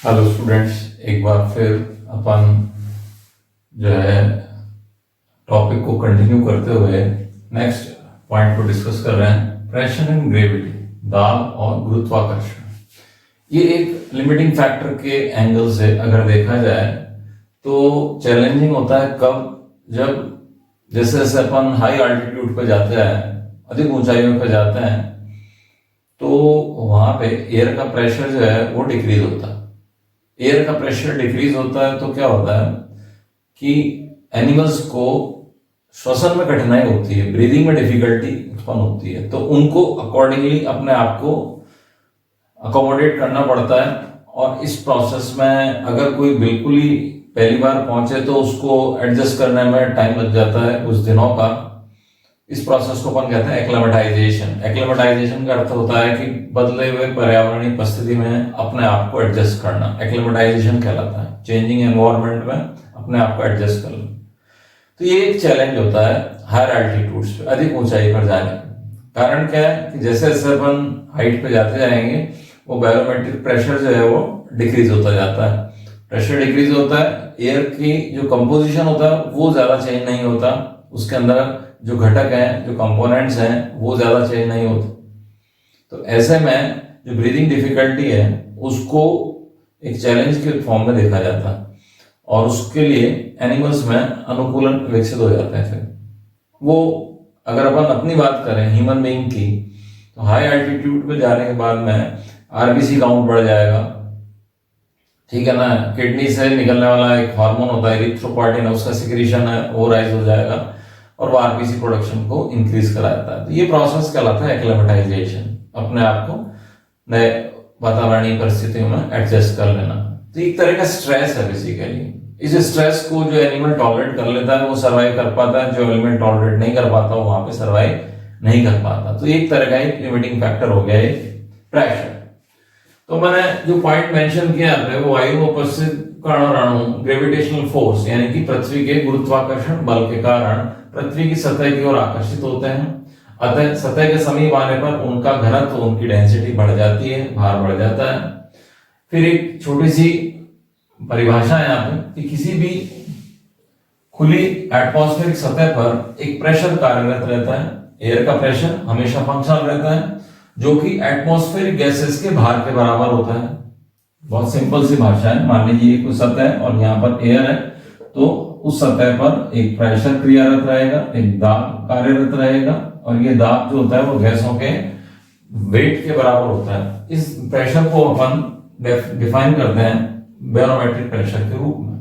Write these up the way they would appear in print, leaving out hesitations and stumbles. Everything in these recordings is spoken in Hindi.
हेलो स्टूडेंट्स, एक बार फिर अपन जो है टॉपिक को कंटिन्यू करते हुए नेक्स्ट पॉइंट को डिस्कस कर रहे हैं। प्रेशर एंड ग्रेविटी, दाब और गुरुत्वाकर्षण। ये एक लिमिटिंग फैक्टर के एंगल से अगर देखा जाए तो चैलेंजिंग होता है कब, जब जैसे जैसे अपन हाई अल्टीट्यूड पे जाते हैं, अधिक ऊंचाइयों पे जाते हैं, तो वहां पे एयर का प्रेशर जो है वो डिक्रीज होता है। एयर का प्रेशर डिक्रीज होता है तो क्या होता है कि एनिमल्स को श्वसन में कठिनाई होती है, ब्रीदिंग में डिफिकल्टी उत्पन्न होती है, तो उनको अकॉर्डिंगली अपने आप को अकोमोडेट करना पड़ता है। और इस प्रोसेस में अगर कोई बिल्कुल ही पहली बार पहुंचे तो उसको एडजस्ट करने में टाइम लग जाता है कुछ दिनों का। इस प्रोसेस को अपन कहते हैं एक्लेमेटाइजेशन। एक्लेमेटाइजेशन का अर्थ होता है कि बदले हुए पर्यावरणीय परिस्थिति में अपने आप को एडजस्ट करना, एक्लेमेटाइजेशन कहलाता है। चेंजिंग एनवायरनमेंट में अपने आप को एडजस्ट करना, तो ये एक चैलेंज होता है हायर एल्टीट्यूड्स पे, अधिक ऊंचाई पर जाने का। कारण क्या है कि जैसे जैसे अपन हाइट पे जाते जाएंगे वो बैरोमेट्रिक प्रेशर जो है वो डिक्रीज होता जाता है। प्रेशर डिक्रीज होता है, एयर की जो कंपोजिशन होता है वो ज्यादा चेंज नहीं होता, उसके अंदर जो घटक हैं, जो कंपोनेंट्स हैं वो ज्यादा चेंज नहीं होते। तो ऐसे में जो ब्रीदिंग डिफिकल्टी है उसको एक चैलेंज के फॉर्म में देखा जाता है और उसके लिए एनिमल्स में अनुकूलन विकसित हो जाता है। फिर वो अगर अपन अपनी बात करें ह्यूमन बीइंग की, तो हाई एल्टीट्यूड पे जाने के बाद में आरबीसी काउंट बढ़ जाएगा, ठीक है ना। किडनी से निकलने वाला एक हार्मोन होता है इरिथ्रोपोइटिन, उसका सिक्रीशन है वो राइज हो जाएगा और वो आरबीसी प्रोडक्शन को इंक्रीज कराता है। तो ये प्रोसेस कहलाता है एक्लेमेटाइजेशन, अपने आप को नए वातावरणीय परिस्थितियों में एडजस्ट कर लेना। तो एक तरह का स्ट्रेस है बेसिकली। इस स्ट्रेस को जो एनिमल टॉलरेट कर लेता है वो सर्वाइव कर पाता है, जो एनिमल टॉलरेट नहीं कर पाता वो वहां पे सर्वाइव नहीं कर पाता। तो एक तरह का एक लिमिटिंग फैक्टर हो गया प्रेशर। तो मैंने जो पॉइंट मेंशन किया है वो वायु में उपस्थित कण और अणु ग्रेविटेशनल फोर्स यानी कि पृथ्वी के गुरुत्वाकर्षण बल के कारण पृथ्वी की सतह की ओर आकर्षित होते हैं। अतः सतह के समीप आने पर उनका घनत्व, उनकी डेंसिटी बढ़ जाती है, भार बढ़ जाता है। फिर एक छोटी सी परिभाषा है यहाँ पे कि किसी भी खुली एटमॉस्फेरिक सतह पर एक प्रेशर कार्यरत रहता है। एयर का प्रेशर हमेशा फंक्शनल रहता है जो कि एटमॉस्फेरिक गैसेस के भार के बराबर होता है। बहुत सिंपल सी भाषा है। मान लीजिए कुछ सतह है और यहाँ पर एयर है, तो उस सतह पर एक प्रेशर क्रियारत रहेगा, एक दाब कार्यरत रहेगा और ये दाब जो होता है वो गैसों के वेट के बराबर होता है। इस प्रेशर को अपन डिफाइन करते हैं बैरोमेट्रिक प्रेशर के रूप में।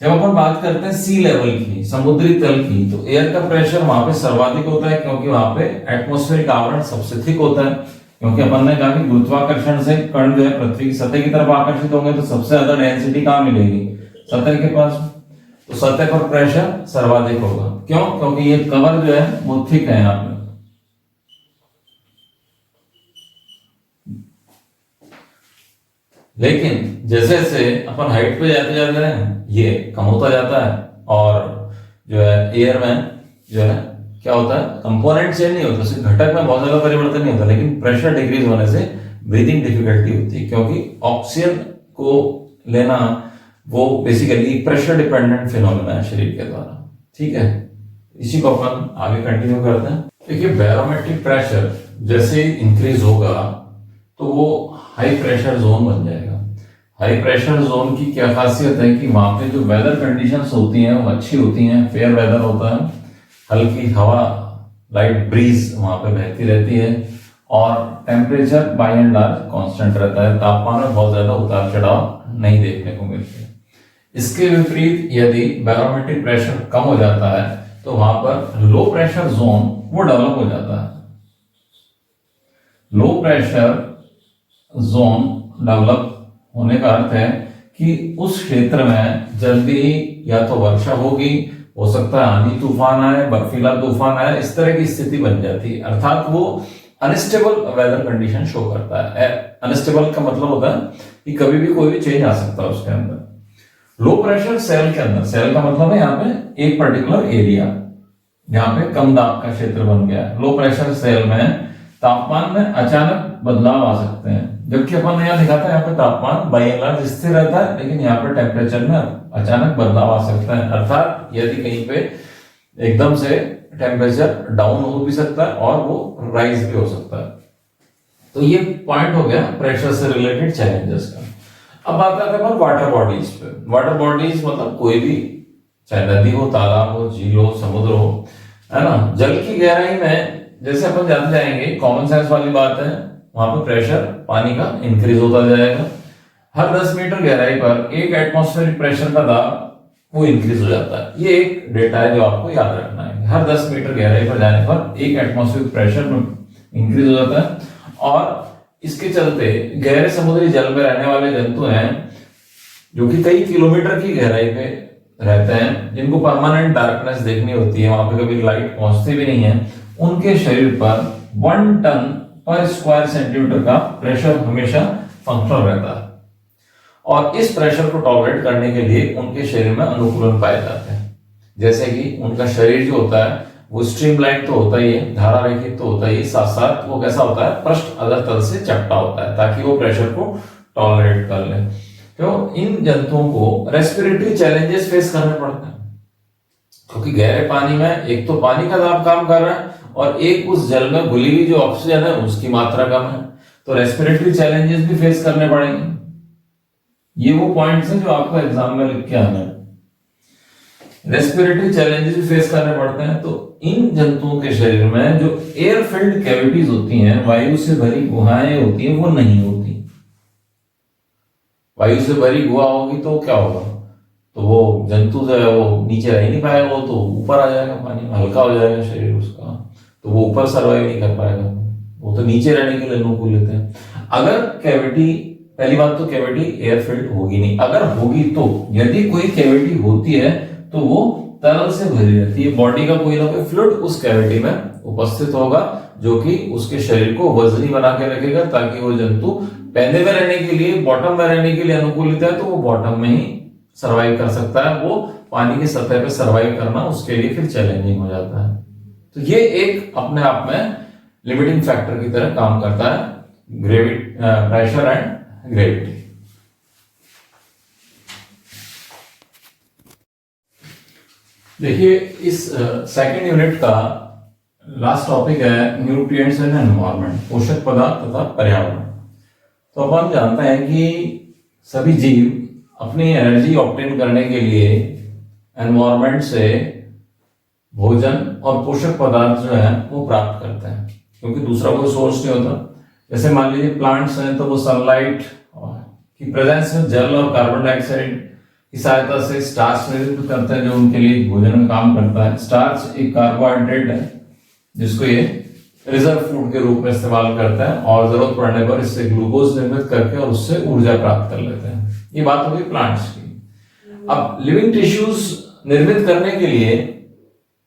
जब अपन बात करते हैं सी लेवल की, समुद्री तल की, तो एयर का प्रेशर वहां पे सर्वाधिक होता है क्योंकि वहां पे एटमॉस्फेरिक आवरण सबसे थिक होता है। क्योंकि अपन ने कहा कि गुरुत्वाकर्षण से कण जो है पृथ्वी की सतह की तरफ आकर्षित होंगे तो सबसे ज्यादा डेंसिटी कहां मिलेगी? सतह के पास। तो सतह पर प्रेशर सर्वाधिक होगा। क्यों? क्योंकि ये कवर जो है वो थिक है यहाँ पे। लेकिन जैसे जैसे अपन हाइट पे जाते जाते हैं ये कम होता जाता है और जो है एयर में जो है क्या होता है, कंपोनेंट चेंज नहीं होता, सिर्फ घटक में बहुत ज्यादा परिवर्तन नहीं होता, लेकिन प्रेशर डिक्रीज होने से ब्रीदिंग डिफिकल्टी होती है क्योंकि ऑक्सीजन को लेना वो बेसिकली प्रेशर डिपेंडेंट फिनोमेना है शरीर के द्वारा। ठीक है, इसी को अपन आगे कंटिन्यू करते हैं। देखिए, बैरोमेट्रिक प्रेशर जैसे इंक्रीज होगा तो वो हाई प्रेशर जोन बन जाएगा। हाई प्रेशर जोन की क्या खासियत है कि वहां पे जो वेदर कंडीशंस होती हैं वो अच्छी होती हैं, फेयर वेदर होता है, हल्की हवा, लाइट ब्रीज वहां पे बहती रहती है और temperature by and large constant रहता है। तापमान में बहुत ज्यादा उतार चढ़ाव नहीं देखने को मिलते। इसके विपरीत यदि बैरोमेट्रिक प्रेशर कम हो जाता है तो वहां पर लो प्रेशर जोन वो डेवलप हो जाता है। लो प्रेशर जोन डेवलप होने का अर्थ है कि उस क्षेत्र में जल्दी ही या तो वर्षा होगी, हो सकता है आंधी तूफान आए, बर्फीला तूफान आए, इस तरह की स्थिति बन जाती है। अर्थात वो अनस्टेबल वेदर कंडीशन शो करता है। अनस्टेबल का मतलब होता है कि कभी भी कोई भी चेंज आ सकता है उसके अंदर। लो प्रेशर सेल के अंदर, सेल का मतलब है यहाँ पे एक पर्टिकुलर एरिया, यहाँ पे कम दाब का क्षेत्र बन गया। लो प्रेशर सेल में तापमान में अचानक बदलाव आ सकते हैं, जबकि अपन ने यहाँ दिखा था यहाँ पे तापमान बाई एंड लार्ज स्थिर रहता है, लेकिन यहाँ पे टेम्परेचर में अचानक बदलाव आ सकता है। अर्थात यदि कहीं पे एकदम से टेम्परेचर डाउन हो भी सकता है और वो राइज भी हो सकता है। तो ये पॉइंट हो गया प्रेशर से रिलेटेड चैलेंजेस का। अब बात करते हैं वाटर बॉडीज पे। वाटर बॉडीज मतलब कोई भी, चाहे नदी हो, तालाब हो, झील हो, समुद्र हो, है ना। जल की गहराई में जैसे अपन जानते जाएंगे, कॉमन सेंस वाली बात है, वहां पर प्रेशर पानी का इंक्रीज होता जाएगा। हर 10 मीटर गहराई पर 1 एटमॉस्फेरिक प्रेशर का दाब वो इंक्रीज हो जाता है। ये एक डेटा है जो आपको याद रखना है। हर 10 मीटर गहराई पर जाने पर 1 एटमॉस्फेरिक प्रेशर में इंक्रीज हो जाता है। और इसके चलते गहरे समुद्री जल में रहने वाले जंतु हैं जो कि कई किलोमीटर की गहराई पे रहते हैं, जिनको परमानेंट डार्कनेस देखनी होती है, वहां पे कभी लाइट पहुंचती भी नहीं है, उनके शरीर पर 1 टन पर स्क्वायर सेंटीमीटर का प्रेशर हमेशा फंक्शनल रहता है। और इस प्रेशर को टॉलरेट करने के लिए उनके शरीर में अनुकूलन पाए जाते हैं। जैसे कि उनका शरीर जो होता है वो स्ट्रीमलाइन तो होता ही है, धारा रहित तो होता ही, साथ साथ वो कैसा होता है, पृष्ठ अधर तल से चपटा होता है, ताकि वो प्रेशर को टॉलरेट कर ले। तो इन जंतुओं को रेस्पिरेटरी चैलेंजेस फेस करने पड़ते हैं, क्योंकि गहरे पानी में एक तो पानी का दाब काम कर रहा है और एक उस जल में घुली हुई जो ऑक्सीजन है उसकी मात्रा कम है, तो रेस्पिरेटरी चैलेंजेस भी फेस करने पड़ेंगे। ये वो पॉइंट्स हैं जो आपको एग्जाम में लिख के आना है। रेस्पिरेटरी चैलेंजेस भी फेस करने पड़ते हैं। तो इन जंतुओं के शरीर में जो एयर फिल्ड कैविटीज होती हैं, वायु से भरी गुहाएं होती हैं, वो नहीं होती। वायु से भरी गुहा होगी तो क्या होगा, तो वो जंतु जो है वो नीचे रह नहीं पाएगा, वो तो ऊपर आ जाएगा, पानी में हल्का हो जाएगा शरीर उसका, तो वो ऊपर सर्वाइव नहीं कर पाएगा, वो तो नीचे रहने के लिए अनुकूल लेते हैं। अगर कैविटी, पहली बात तो कैविटी एयर फिल्ड होगी नहीं, अगर होगी तो यदि कोई कैविटी होती है तो वो तरल से भरी रहती है, बॉडी का कोई ना कोई फ्लूइड उस कैविटी में उपस्थित होगा जो कि उसके शरीर को वजनी बना के रखेगा, ताकि वो जंतु पैदे में रहने के लिए, बॉटम में रहने के लिए अनुकूलित है तो वो बॉटम में ही सरवाइव कर सकता है। वो पानी की सतह पे सरवाइव करना उसके लिए फिर चैलेंजिंग हो जाता है। तो ये एक अपने आप में लिमिटिंग फैक्टर की तरह काम करता है, प्रेशर एंड ग्रेविटी। देखिए इस सेकंड यूनिट का लास्ट टॉपिक है न्यूट्रिएंट्स एंड एनवायरनमेंट, पोषक पदार्थ तथा पर्यावरण। तो अपन जानते हैं कि सभी जीव अपनी एनर्जी ऑब्टेन करने के लिए एनवायरनमेंट से भोजन और पोषक पदार्थ जो है वो प्राप्त करते हैं, क्योंकि दूसरा कोई सोर्स नहीं होता। जैसे मान लीजिए प्लांट्स हैं तो वो सनलाइट की प्रेजेंस में जल और कार्बन डाइऑक्साइड की सहायता से स्टार्च निर्मित करते हैं, जो उनके लिए भोजन में काम करता है। स्टार्च एक कार्बोहाइड्रेट है जिसको ये रिजर्व फूड के रूप में इस्तेमाल करता है और जरूरत पड़ने पर इससे ग्लूकोज निर्मित करके और उससे ऊर्जा प्राप्त कर लेते हैं। ये बात होगी प्लांट्स की। अब लिविंग टिश्यूज निर्मित करने के लिए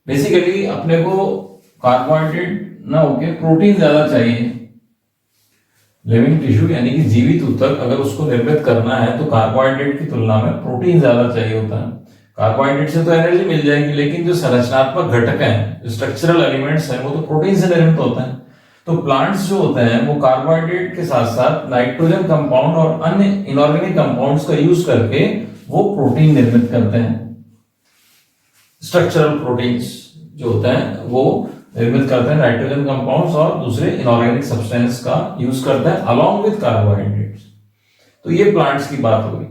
बेसिकली अपने को कार्बोहाइड्रेट ना होके प्रोटीन ज्यादा चाहिए। लिविंग टिश्यू यानी कि जीवित ऊतक अगर उसको निर्मित करना है तो कार्बोहाइड्रेट की तुलना में प्रोटीन ज्यादा चाहिए होता है। कार्बोहाइड्रेट से तो एनर्जी मिल जाएगी, लेकिन जो संरचनात्मक घटक हैं, जो स्ट्रक्चरल एलिमेंट्स हैं, वो तो प्रोटीन से निर्मित होते हैं। तो प्लांट्स जो होते हैं वो कार्बोहाइड्रेट के साथ साथ नाइट्रोजन कंपाउंड और अन्य इनऑर्गेनिक कंपाउंड्स का यूज करके वो प्रोटीन निर्मित करते हैं। स्ट्रक्चरल प्रोटीन्स जो होते हैं वो निर्मित करते हैं नाइट्रोजन कंपाउंड्स और दूसरे इनऑर्गेनिक सब्सटेंस का यूज करते हैं अलोंग विद कार्बोहाइड्रेट्स। तो ये प्लांट्स की बात होगी।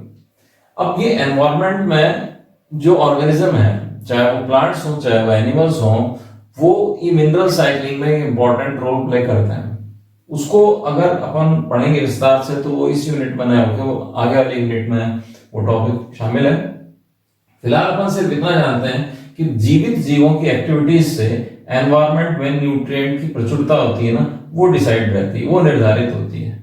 अब ये एनवायरनमेंट में जो ऑर्गेनिज्म है, चाहे वो प्लांट्स हो चाहे वो एनिमल्स हो, वो ये मिनरल साइक्लिंग में इंपॉर्टेंट रोल प्ले करते हैं। उसको अगर अपन पढ़ेंगे विस्तार से तो वो इस यूनिट में नहीं होगा, वो आगे वाले यूनिट में वो टॉपिक शामिल है। फिलहाल अपन सिर्फ इतना जानते हैं कि जीवित जीवों की एक्टिविटीज से एनवायरनमेंट में न्यूट्रिएंट की प्रचुरता होती है ना, वो डिसाइड रहती है, वो निर्धारित होती है।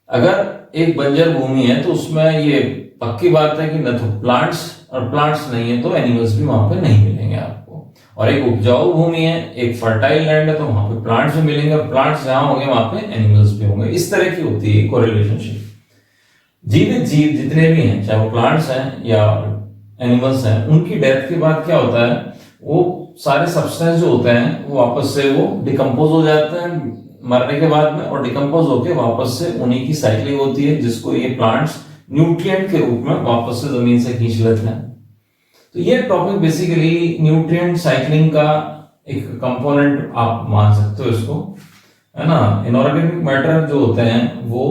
अगर एक बंजर भूमि है तो उसमें ये पक्की बात है कि न तो प्लांट्स, और प्लांट्स नहीं है तो एनिमल्स भी वहां पे नहीं मिलेंगे आपको। और एक उपजाऊ भूमि है, एक फर्टाइल लैंड है तो वहां पे प्लांट्स भी मिलेंगे, और प्लांट्स जहां होंगे वहां पे एनिमल्स भी होंगे। इस तरह की होती है कोरिलेशनशिप। जीवित जीव जितने भी हैं, चाहे वो प्लांट्स हैं या एनिमल्स हैं, उनकी डेथ के बाद क्या होता है, वो सारे सब्सटेंस जो होते हैं वो वापस से वो डिकम्पोज हो जाते हैं, मरने के बाद में और डिकम्पोज होके वापस से उन्हीं की साइकिलिंग होती है, जिसको ये प्लांट्स न्यूट्रिएंट के रूप में वापस से जमीन से खींच लेते हैं। तो ये टॉपिक बेसिकली न्यूट्रिएंट साइकिलिंग का एक कंपोनेंट आप मान सकते हो इसको, है ना। इनऑर्गेनिक मैटर जो होते हैं वो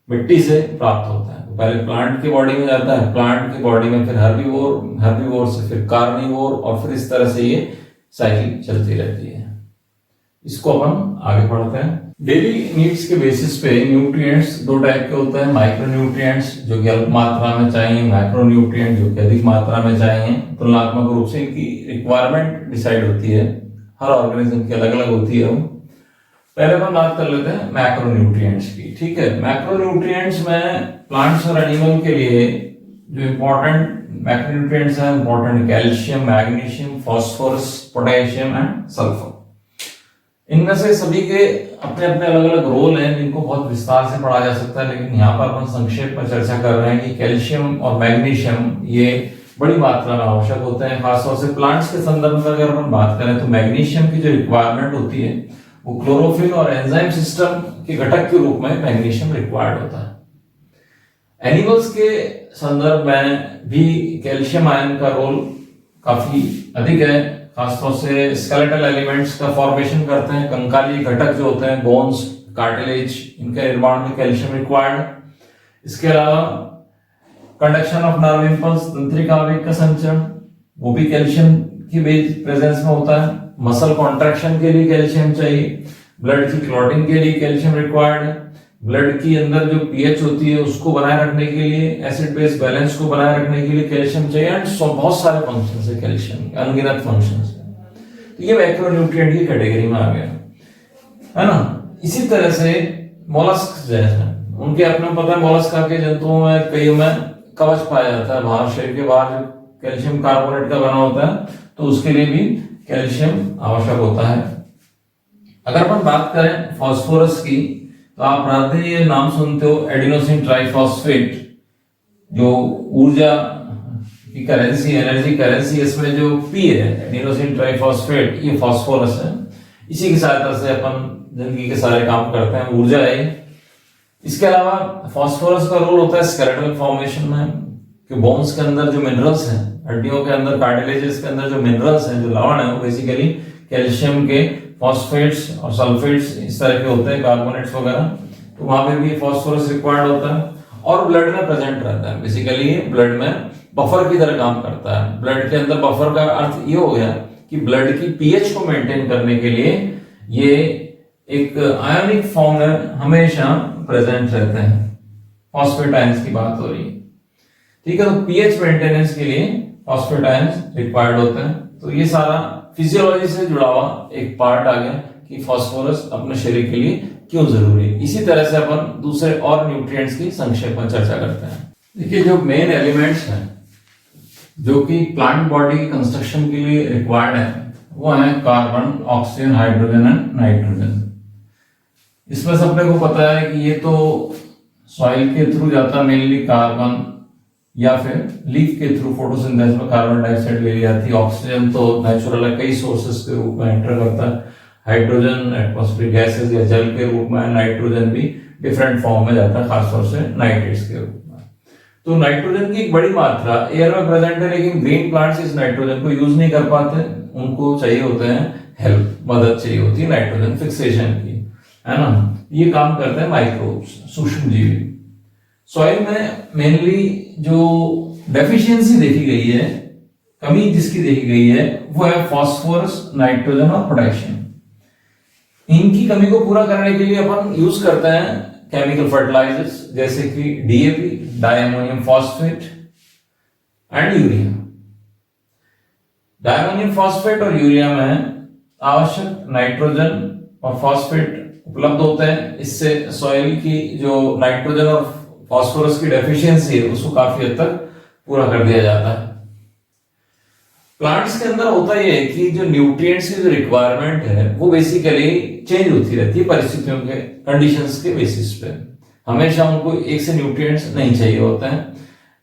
मिट्टी से प्राप्त होता है, पहले प्लांट की बॉडी में जाता है, प्लांट की बॉडी में फिर हर्बीवोर से फिर कार्निवोर, और फिर इस तरह से ये साइकिल चलती रहती है। इसको अपन आगे पढ़ते हैं। डेली नीड्स के बेसिस पे न्यूट्रिएंट्स दो टाइप के होते हैं, माइक्रो न्यूट्रिएंट्स जो कि अल्प मात्रा में चाहिए, मैक्रो न्यूट्रिएंट जो कि अधिक मात्रा में चाहिए। तुलनात्मक रूप से इनकी रिक्वायरमेंट डिसाइड होती है, हर ऑर्गेनिज्म की अलग अलग होती है। पहले हम बात कर लेते हैं मैक्रो न्यूट्रिएंट्स की, ठीक है। मैक्रो न्यूट्रिएंट्स में प्लांट्स और एनिमल के लिए जो इम्पोर्टेंट मैक्रो न्यूट्रिएंट्स हैं, important calcium, magnesium, phosphorus, potassium and sulphur. इनमें से सभी के अपने अपने अलग अलग रोल हैं जिनको बहुत विस्तार से पढ़ा जा सकता है, लेकिन यहाँ पर अपन संक्षेप में चर्चा कर रहे हैं कि कैल्शियम और मैग्नीशियम ये बड़ी मात्रा में आवश्यक होते हैं। खासतौर से प्लांट्स के संदर्भ में अगर अपन बात करें तो मैग्नीशियम की जो रिक्वायरमेंट होती है वो क्लोरोफिल और एंजाइम सिस्टम के घटक के रूप में मैग्नीशियम रिक्वायर्ड होता है। एनिमल्स के संदर्भ में भी कैल्शियम आयन का रोल काफी अधिक है, खासतौर से स्केलेटल एलिमेंट्स का फॉर्मेशन करते हैं, कंकाली घटक जो होते हैं, बोन्स, कार्टिलेज, इनके निर्माण में कैल्शियम रिक्वायर्ड। इसके अलावा कंडक्शन ऑफ नर्व इंपल्स, तंत्रिका आवेग का संचरण, वो भी कैल्शियम की प्रेजेंस में होता है। मसल कॉन्ट्रैक्शन के लिए कैल्शियम चाहिए, ब्लड की क्लॉटिंग के लिए कैल्शियम रिक्वायर्ड है, ब्लड की अंदर जो पीएच होती है उसको बनाए रखने के लिए, एसिड बेस बैलेंस को बनाए रखने के लिए कैल्शियम चाहिए, एंड बहुत सारे फंक्शंस है कैल्शियम, अनगिनत फंक्शंस है। तो ये मैक्रोन्यूट्रिएंट की कैटेगरी में आ गया, है ना। इसी तरह से मोलस्क जो है उनके अपने पता है, मोलस्क के जंतुओं में कई में कवच पाया जाता है, बाहर शरीर के बाहर कैल्शियम कार्बोनेट का बना होता है, तो उसके लिए भी कैल्शियम आवश्यक होता है। अगर अपन बात करें फास्फोरस की, तो आप रात ये नाम सुनते हो, एडिनोसिन ट्राइफॉस्फेट, जो ऊर्जा की करेंसी, एनर्जी करेंसी, इसमें जो पी है एडिनोसिन ट्राइफॉस्फेट, ये फास्फोरस है। इसी की सहायता से अपन जिंदगी के सारे काम करते हैं, ऊर्जा है। इसके अलावा फास्फोरस का रोल होता है स्केलेटल फॉर्मेशन में, कि बोन्स के अंदर जो मिनरल्स हैं, हड्डियों के अंदर, कार्टिलेजेस के अंदर जो मिनरल्स हैं, जो लवण है, वो बेसिकली कैल्शियम के फॉस्फेट्स और सल्फेट्स इस तरह के होते हैं, कार्बोनेट्स वगैरह, तो वहां पे भी फास्फोरस रिक्वायर्ड होता है। और ब्लड में प्रेजेंट रहता है, बेसिकली ब्लड में बफर की तरह काम करता है। ब्लड के अंदर बफर का अर्थ ये हो गया कि ब्लड की पीएच को मेंटेन करने के लिए ये एक आयोनिक फॉर्म में हमेशा प्रेजेंट रहते हैं। फॉस्फेट आयंस की बात हो रही है, ठीक है। तो पीएच मेंटेनेंस के लिए फॉस्फेट आयंस रिक्वायर्ड होते हैं। तो ये सारा फिजियोलॉजी से जुड़ा हुआ एक पार्ट आ गया कि फास्फोरस अपने शरीर के लिए क्यों जरूरी है। इसी तरह से अपन दूसरे और न्यूट्रिएंट्स की संक्षेप में चर्चा करते हैं। देखिए, जो मेन एलिमेंट्स हैं जो कि प्लांट बॉडी की कंस्ट्रक्शन के लिए रिक्वायर्ड है, वो है carbon, oxygen, hydrogen and nitrogen. इसमें से अपने को पता है कि ये तो सॉइल के थ्रू जाता है, मेनली कार्बन, या फिर लीफ के थ्रू फोटोसिंथेसिस में कार्बन डाइऑक्साइड ले ली जाती है। ऑक्सीजन तो नेचुरल है, कई सोर्सेस के रूप में एंटर करता है। हाइड्रोजन एटमॉस्फेरिक गैसेस या जल के रूप में, नाइट्रोजन भी डिफरेंट फॉर्म में जाता है, खासतौर से नाइट्रेट्स के रूप में। तो नाइट्रोजन की एक बड़ी मात्रा एयर में प्रेजेंट है, लेकिन ग्रीन प्लांट्स इस नाइट्रोजन को यूज नहीं कर पाते। उनको चाहिए होते हैं हेल्प, मदद चाहिए होती है नाइट्रोजन फिक्सेशन की, है ना। ये काम करते हैं माइक्रोब्स, सूक्ष्म जीवी। सॉइल में मेनली जो डेफिशिएंसी देखी गई है, कमी जिसकी देखी गई है, वो है फास्फोरस, नाइट्रोजन और पोटेशियम। इनकी कमी को पूरा करने के लिए अपन यूज करते हैं केमिकल फर्टिलाइजर्स, जैसे कि DAP, diammonium phosphate and urea. Diammonium phosphate और यूरिया में आवश्यक नाइट्रोजन और फॉस्फेट उपलब्ध होते हैं। इससे सॉइल की जो नाइट्रोजन और फास्फोरस की डेफिशिएंसी है उसको काफी हद तक पूरा कर दिया जाता है। प्लांट्स के अंदर होता यह है कि जो न्यूट्रिएंट्स की जो रिक्वायरमेंट है वो बेसिकली चेंज होती रहती है परिस्थितियों के, कंडीशंस के बेसिस पे। हमेशा उनको एक से न्यूट्रिएंट्स नहीं चाहिए होते हैं।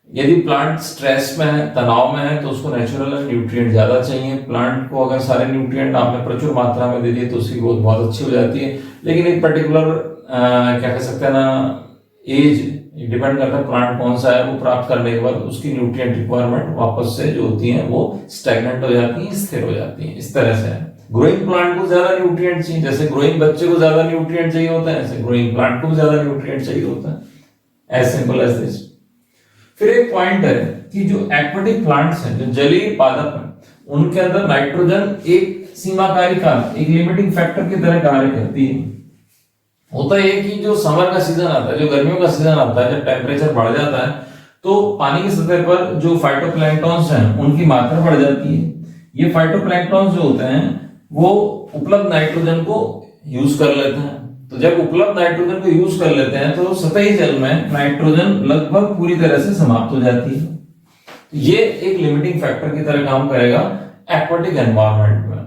यदि प्लांट स्ट्रेस में है, तनाव में है, तो उसको नेचुरल न्यूट्रिएंट ज्यादा चाहिए। प्लांट को अगर सारे न्यूट्रिएंट आपने प्रचुर मात्रा में दे दिए तो उसकी ग्रोथ बहुत अच्छी हो जाती है। लेकिन एक पर्टिकुलर क्या कह सकते हैं ना एज डिपेंड करता है प्लांट कौन सा है, वो प्राप्त करने के बाद उसकी न्यूट्रिएंट रिक्वायरमेंट वापस से जो होती है वो स्टैग्नेंट हो जाती है, स्थिर हो जाती है। इस तरह से ग्रोइंग प्लांट को ज्यादा न्यूट्रिएंट चाहिए, जैसे ग्रोइंग बच्चे को ज्यादा न्यूट्रिएंट चाहिए होता है, ऐसे ग्रोइंग प्लांट को भी ज्यादा न्यूट्रिएंट चाहिए होता है। As simple as this. फिर एक पॉइंट है कि जो एक्वेटिक प्लांट्स हैं, जो जलीय पादप हैं, उनके अंदर नाइट्रोजन एक सीमाकारी कारक, एक लिमिटिंग फैक्टर की तरह कार्य करती है। होता है कि जो समर का सीजन आता है, जो गर्मियों का सीजन आता है, जब टेम्परेचर बढ़ जाता है तो पानी की सतह पर जो फाइटोप्लैंक्टन्स हैं उनकी मात्रा बढ़ जाती है। ये फाइटोप्लैंक्टन्स जो होते हैं वो उपलब्ध नाइट्रोजन को यूज कर लेते हैं। तो जब उपलब्ध नाइट्रोजन को यूज कर लेते हैं तो सतही जल में नाइट्रोजन लगभग पूरी तरह से समाप्त हो जाती है। ये एक लिमिटिंग फैक्टर की तरह काम करेगा एक्वाटिक एनवायरनमेंट में।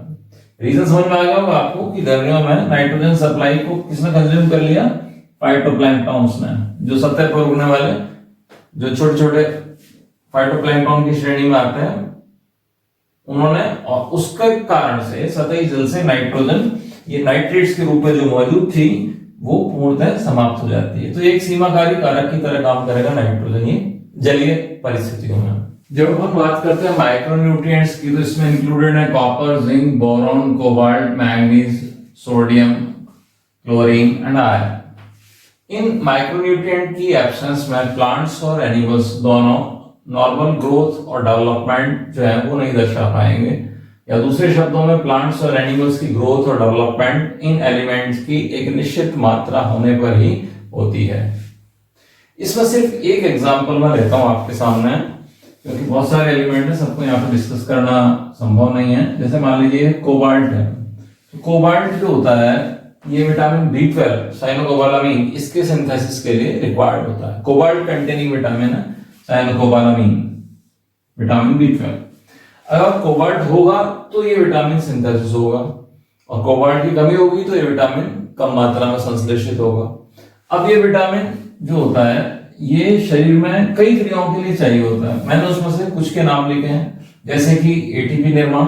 रीजन समझ में आ गया होगा आपको कि गर्मियों में नाइट्रोजन सप्लाई को किसने कंज्यूम कर लिया? फाइटोप्लैंक्टन्स ने, जो सतह पर उगने वाले जो छोटे छोटे फाइटोप्लैंक्टन की श्रेणी में आते हैं उन्होंने, और उसके कारण से सतही जल से नाइट्रोजन ये नाइट्रेट्स के रूप में जो मौजूद थी वो पूर्णतः समाप्त हो जाती है। तो एक सीमाकारी कारक की तरह काम करेगा नाइट्रोजन ये जलीय परिस्थितियों में। जब हम बात करते हैं माइक्रोन्यूट्रिएंट्स की तो इसमें इंक्लूडेड है copper, zinc, boron, cobalt, manganese, sodium, chlorine and iron. In micronutrient की एब्सेंस में प्लांट्स और एनिमल्स दोनों नॉर्मल ग्रोथ और डेवलपमेंट जो है वो नहीं दर्शा पाएंगे, या दूसरे शब्दों में प्लांट्स और एनिमल्स की ग्रोथ और डेवलपमेंट इन एलिमेंट्स की एक निश्चित मात्रा होने पर ही होती है। इसमें सिर्फ एक एग्जांपल मैं लेता हूं आपके सामने, क्योंकि बहुत सारे एलिमेंट है, सबको यहाँ पे डिस्कस करना संभव नहीं है। जैसे मान लीजिए कोबाल्ट है, तो कोबाल्ट जो होता है ये विटामिन B12 साइनोकोबालामीन इसके सिंथेसिस के लिए रिक्वायर्ड होता है। कोबाल्ट कंटेनिंग विटामिन है साइनोकोबालामीन, विटामिन B12। अगर कोबाल्ट होगा तो ये विटामिन सिंथेसिस होगा, और कोबाल्ट की कमी होगी तो ये विटामिन कम मात्रा में संश्लेषित होगा। अब ये विटामिन जो होता है ये शरीर में कई क्रियाओं के लिए चाहिए होता है। मैंने उसमें से कुछ के नाम लिखे हैं, जैसे कि एटीपी निर्माण,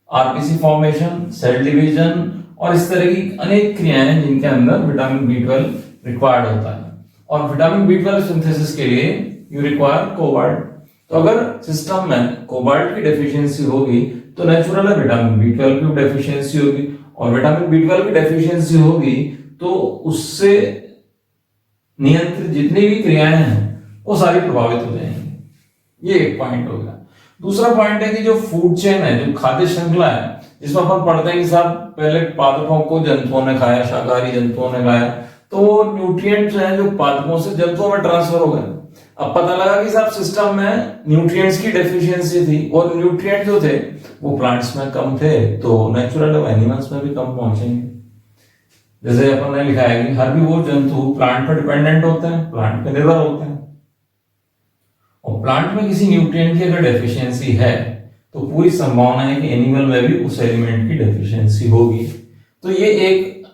आरबीसी फॉर्मेशन, सेल डिवीजन और इस तरह की अनेक क्रियाएं हैं जिनके अंदर विटामिन B12 रिक्वायर्ड होता है। और विटामिन B12 सिंथेसिस के लिए यू रिक्वायर कोबाल्ट। तो अगर सिस्टम में कोबाल्ट की डेफिशिएंसी होगी तो नेचुरल है विटामिन B12 की डेफिशिएंसी होगी, और विटामिन B12 की डेफिशिएंसी होगी तो उससे नियंत्रित जितनी भी क्रियाएं हैं वो सारी प्रभावित हो जाएंगी। ये एक पॉइंट हो गया। दूसरा पॉइंट है कि जो फूड चेन है, जो खाद्य श्रृंखला है, जिसमें अपन पढ़ते हैं कि साहब पहले पादपों को जंतुओं ने खाया, शाकाहारी जंतुओं ने खाया, तो न्यूट्रिएंट्स हैं जो पादपों से जंतुओं में ट्रांसफर हो गए। अब पता लगा कि साहब सिस्टम में न्यूट्रिएंट्स की डेफिशिएंसी थी, और न्यूट्रिएंट जो थे वो प्लांट्स में कम थे, तो नेचुरल एनिमल्स में भी कम पहुंचेंगे। जैसे अपन ने लिखा है कि हर्बीवोर जंतु प्लांट पर डिपेंडेंट होते हैं, प्लांट पे निर्भर होते हैं, और प्लांट में किसी न्यूट्रिएंट की अगर डेफिशिएंसी है तो पूरी संभावना है कि एनिमल में भी उस एलिमेंट की डेफिशिएंसी होगी। तो ये एक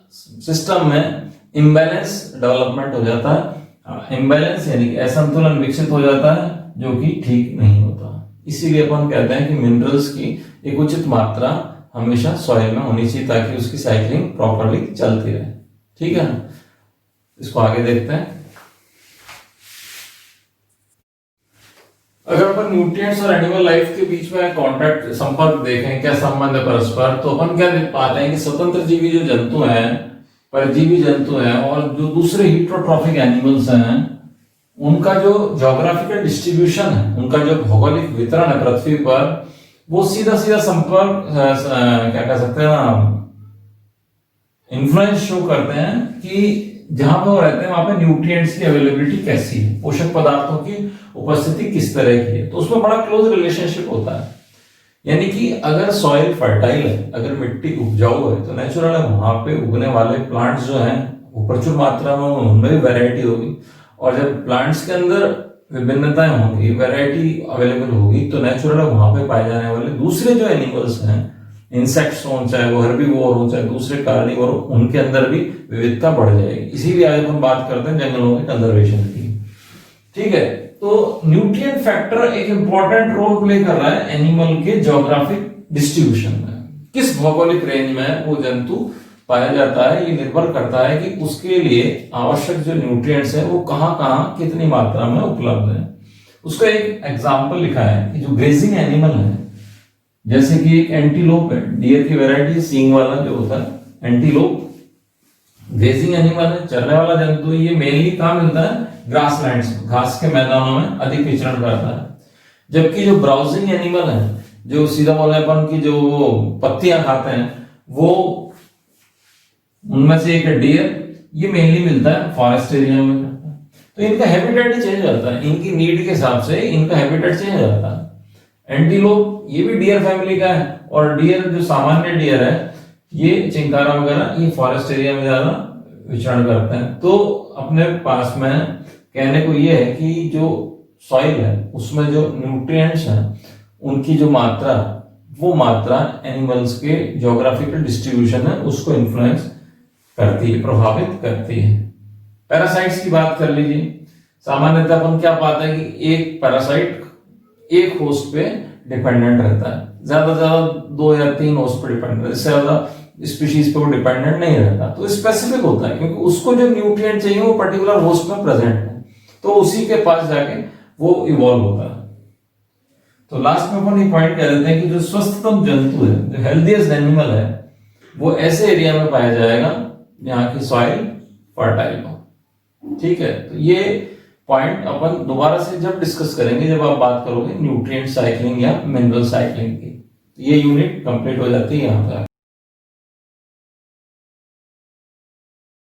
सिस्टम में इम्बैलेंस डेवलपमेंट हो जाता है। इम्बैलेंस यानी कि असंतुलन विकसित हो जाता है, जो कि ठीक नहीं होता। इसीलिए अपन कहते हैं कि मिनरल्स की एक उचित मात्रा हमेशा सॉइल में होनी चाहिए ताकि उसकी साइक्लिंग प्रॉपर्ली चलती रहे। ठीक है ना, इसको आगे देखते हैं। अगर अपन न्यूट्रिएंट्स और एनिमल लाइफ के बीच में कॉन्टैक्ट संपर्क देखें, क्या संबंध है परस्पर, तो अपन क्या देख पाते हैं कि स्वतंत्र जीवी जो जंतु हैं, परजीवी जंतु हैं, और जो दूसरे हीट्रोट्रॉफिक एनिमल्स हैं, उनका जो ज्योग्राफिकल डिस्ट्रीब्यूशन है, उनका जो भौगोलिक वितरण है पृथ्वी पर, वो सीधा सीधा संपर्क क्या कह सकते हैं ना, इन्फ्लुएंस शो करते हैं कि जहां पर वो रहते हैं वहां पे न्यूट्रिएंट्स की अवेलेबिलिटी कैसी है, पोषक पदार्थों की उपस्थिति किस तरह की है। तो उसमें बड़ा क्लोज रिलेशनशिप होता है। यानी कि अगर सॉइल फर्टाइल है, अगर मिट्टी उपजाऊ है, तो नेचुरल है वहां पे उगने वाले प्लांट्स जो हैं वो प्रचुर मात्रा में, उनमें भी वैरायटी होगी। और जब प्लांट्स के अंदर विभिन्नताएं होंगी, वैरायटी अवेलेबल होगी, तो नेचुरल है वहां पे पाए जाने वाले दूसरे जो एनिमल्स हैं, इंसेक्ट्स हो, चाहे वो हर्बीवोर हो, चाहे दूसरे कार्निवोर हो, उनके अंदर भी विविधता बढ़ जाएगी। इसीलिए आज हम बात करते हैं जंगलों के कंजर्वेशन की। ठीक है, तो न्यूट्रिएंट फैक्टर एक इंपॉर्टेंट रोल प्ले कर रहा है एनिमल के ज्योग्राफिक डिस्ट्रीब्यूशन में। किस भौगोलिक रेंज में वो जंतु पाया जाता है, ये निर्भर करता है कि उसके लिए आवश्यक जो न्यूट्रिएंट्स है वो कहाँ कहाँ कितनी मात्रा में उपलब्ध है। उसका एक एग्जाम्पल लिखा है कि जो ग्रेजिंग एनिमल है, जैसे कि एक एंटीलोप है, डियर की वैरायटी सींग वाला जो होता है एंटीलोप, ग्रेजिंग एनिमल है, चरने वाला जंतु। ये मेनली कहाँ मिलता है? ग्रासलैंड्स, घास के मैदानों में अधिक विचरण करता है। जबकि जो ब्राउजिंग एनिमल है, जो सीधा बोले अपन की जो वो पत्तियां खाते हैं, वो उनमें से एक है डियर, ये मेनली मिलता है फॉरेस्ट एरिया में। तो इनका हैबिटेट ही चेंज होता है, इनकी नीड के हिसाब से इनका हैबिटेट चेंज हो जाता है। एंटीलोप ये भी डियर फैमिली का है, और डियर जो सामान्य डियर है, ये चिंकारा वगैरह, ये फॉरेस्ट एरिया में ज्यादा विचरण करते हैं। तो अपने पास में कहने को ये है कि जो सॉइल है उसमें जो न्यूट्रिएंट्स हैं उनकी जो मात्रा, वो मात्रा एनिमल्स के ज्योग्राफिकल डिस्ट्रीब्यूशन है उसको इन्फ्लुएंस करती है, प्रभावित करती है। पैरासाइट्स की बात कर लीजिए। सामान्यतः अपन क्या पाते हैं कि एक पैरासाइट एक होस्ट पे डिपेंडेंट रहता है, ज्यादा से ज्यादा 2 या 3 होस्ट पे डिपेंडेंट रहता है, इससे ज्यादा स्पीशीज पे वो डिपेंडेंट नहीं रहता। तो स्पेसिफिक होता है क्योंकि उसको जो न्यूट्रिएंट चाहिए वो पर्टिकुलर होस्ट में प्रेजेंट है, तो उसी के पास जाके वो इवॉल्व होता है। तो लास्ट में अपन ये पॉइंट कह देते हैं कि जो स्वस्थतम जंतु है, जो हेल्दीएस्ट एनिमल है, वो ऐसे एरिया में पाया जाएगा जहां की सॉइल फर्टाइल हो। ठीक है, तो ये पॉइंट अपन दोबारा से जब डिस्कस करेंगे, जब आप बात करोगे न्यूट्रिएंट साइक्लिंग या मिनरल साइक्लिंग की, ये यूनिट कंप्लीट हो जाती है यहाँ पर।